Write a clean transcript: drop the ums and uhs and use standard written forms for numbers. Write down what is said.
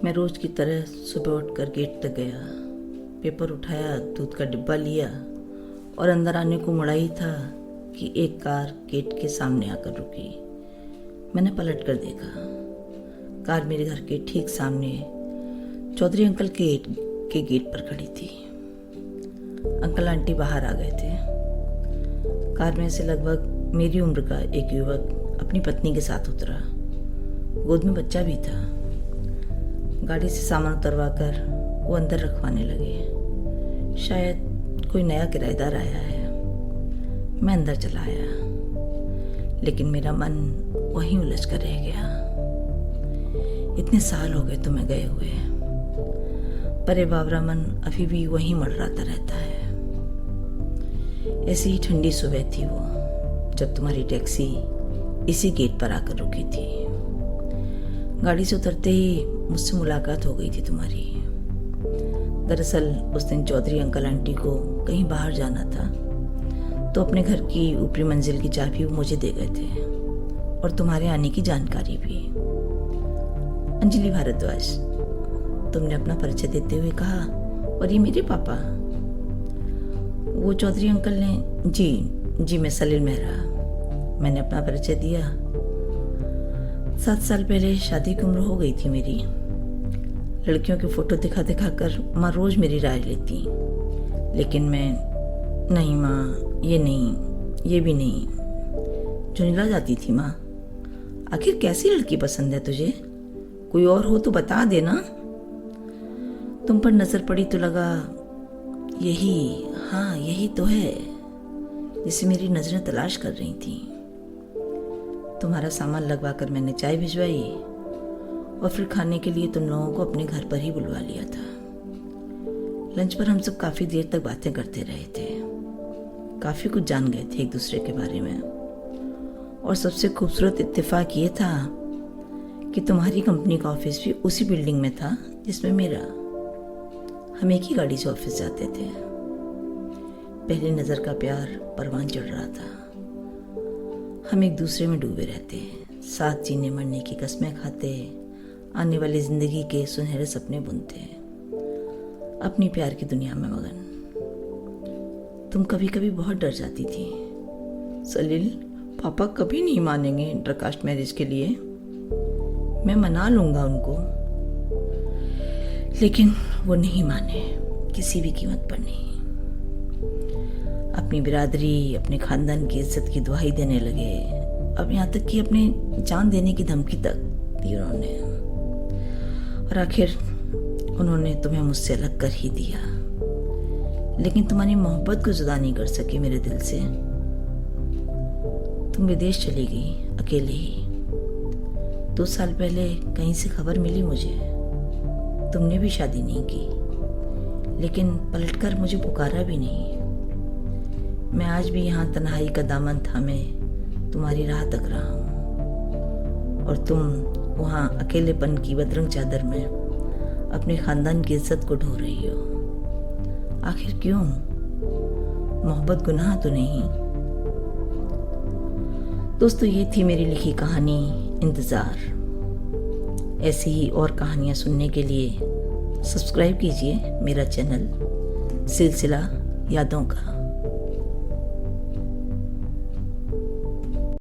मैं रोज़ की तरह सुबह उठकर गेट तक गया, पेपर उठाया, दूध का डिब्बा लिया और अंदर आने को मुड़ा ही था कि एक कार गेट के सामने आकर रुकी। मैंने पलट कर देखा। कार मेरे घर के ठीक सामने चौधरी अंकल के गेट पर खड़ी थी। अंकल आंटी बाहर आ गए थे। कार में से लगभग मेरी उम्र का एक युवक अपनी पत्नी के साथ उतरा। गोद में बच्चा भी था। गाड़ी से सामान उतरवा कर वो अंदर रखवाने लगे। शायद कोई नया किराएदार आया है। मैं अंदर चला आया, लेकिन मेरा मन वहीं उलझ कर रह गया। इतने साल हो गए तुम्हें गए हुए, पर ये बावरा मन अभी भी वहीं मडराता रहता है। ऐसी ही ठंडी सुबह थी वो, जब तुम्हारी टैक्सी इसी गेट पर आकर रुकी थी। गाड़ी से उतरते ही मुझसे मुलाकात हो गई थी तुम्हारी। दरअसल उस दिन चौधरी अंकल आंटी को कहीं बाहर जाना था, तो अपने घर की ऊपरी मंजिल की चाबी मुझे दे गए थे और तुम्हारे आने की जानकारी भी। अंजलि भारद्वाज, तुमने अपना परिचय देते हुए कहा, और ये मेरे पापा। वो चौधरी अंकल ने जी मैं सलील मेहरा। मैंने अपना परिचय दिया। 7 साल पहले शादी की उम्र हो गई थी मेरी। लड़कियों के फोटो दिखा कर माँ रोज मेरी राय लेती, लेकिन मैं नहीं माँ, ये नहीं, ये भी नहीं, झुंझला जाती थी माँ। आखिर कैसी लड़की पसंद है तुझे? कोई और हो तो बता देना। तुम पर नजर पड़ी तो लगा यही तो है जिसे मेरी नजरें तलाश कर रही थी। तुम्हारा सामान लगवा कर मैंने चाय भिजवाई और फिर खाने के लिए तुम लोगों को अपने घर पर ही बुलवा लिया था। लंच पर हम सब काफ़ी देर तक बातें करते रहे थे। काफ़ी कुछ जान गए थे एक दूसरे के बारे में। और सबसे खूबसूरत इत्तेफाक ये था कि तुम्हारी कंपनी का ऑफिस भी उसी बिल्डिंग में था जिसमें मेरा। हम एक ही गाड़ी से ऑफिस जाते थे। पहली नज़र का प्यार परवान चढ़ रहा था। हम एक दूसरे में डूबे रहते, साथ जीने मरने की कस्में खाते, आने वाली जिंदगी के सुनहरे सपने बुनते, अपनी प्यार की दुनिया में मगन। तुम कभी कभी बहुत डर जाती थी, सलील पापा कभी नहीं मानेंगे इंटरकास्ट मैरिज के लिए, मैं मना लूंगा उनको। लेकिन वो नहीं माने, किसी भी कीमत पर नहीं। अपनी बिरादरी, अपने खानदान की इज्जत की दुहाई देने लगे। अब यहाँ तक कि अपने जान देने की धमकी तक दी उन्होंने। और आखिर उन्होंने तुम्हें मुझसे अलग कर ही दिया। लेकिन तुम्हारी मोहब्बत को जुदा नहीं कर सके मेरे दिल से। तुम विदेश चली गई अकेले ही। 2 साल पहले कहीं से खबर मिली मुझे, तुमने भी शादी नहीं की, लेकिन पलटकर मुझे पुकारा भी नहीं। मैं आज भी यहाँ तन्हाई का दामन थामे तुम्हारी राह तक रहा हूँ, और तुम वहाँ अकेलेपन की बदरंग चादर में अपने खानदान की इज्जत को ढो रही हो। आखिर क्यों? मोहब्बत गुनाह तो नहीं। दोस्तों, ये थी मेरी लिखी कहानी इंतज़ार। ऐसी ही और कहानियाँ सुनने के लिए सब्सक्राइब कीजिए मेरा चैनल सिलसिला यादों का।